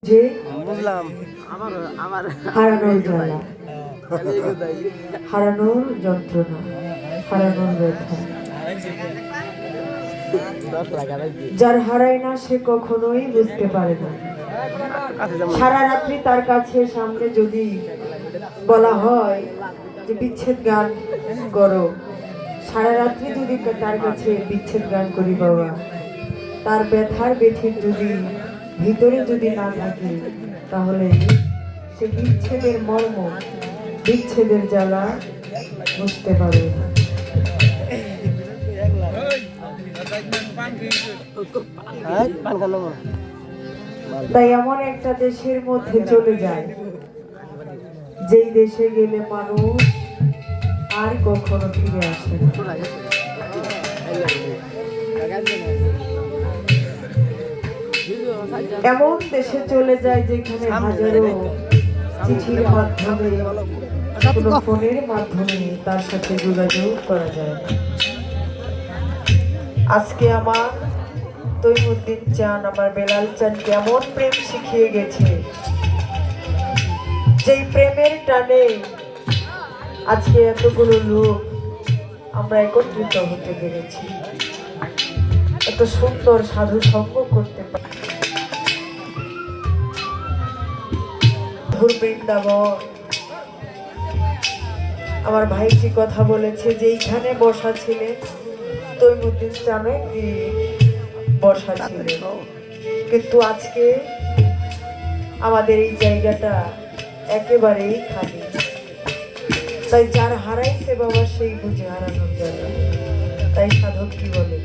যে বুঝলাম হারানোর জ্বালা, হারানোর যন্ত্রণা, হারানোর ব্যথা। যার হারায় না সে কখনোই বুঝতে পারে না। সারা রাত্রি তার কাছে সামনে যদি বলা হয় যে বিচ্ছেদ গান করো, সারা রাত্রি যদি তার কাছে বিচ্ছেদ গান করি বাবা, তার ব্যথার ব্যথির যদি ভিতরে যদি না থাকে, তাহলে সে বিচ্ছেদের মর্ম, বিচ্ছেদের জ্বালা বুঝতে পারে না। তাই এমন একটা দেশের মধ্যে চলে যায়, যেই দেশে গেলে মানুষ আর কখনো ফিরে আসে না। এমন দেশে চলে যায় যেখানে হাজারো চিঠির মাধ্যমে, কোনো ফোনের মাধ্যমে তার সাথে যোগাযোগ করা যায় না। আজকে আমার তৈমুদ্দিন চান, আমার বেলাল চান কেমন প্রেম শিখিয়ে গেছে, যেই প্রেমের টানে আজকে এতগুলো লোক আমরা একত্রিত হতে পেরেছি, এত সুন্দর সাধু সঙ্গ করতে পারি। বৃন্দাবন, আমার ভাইটি কথা বলেছে যে এইখানে বসা ছিলেন তৈমুদ্দিন চানে কি বসা ছিলেন, কিন্তু আজকে আমাদের এই জায়গাটা একেবারেই খালি। তাই যার হারাইছে বাবা সেই বুঝে হারানোর জায়গা। তাই সাধক কি বলে,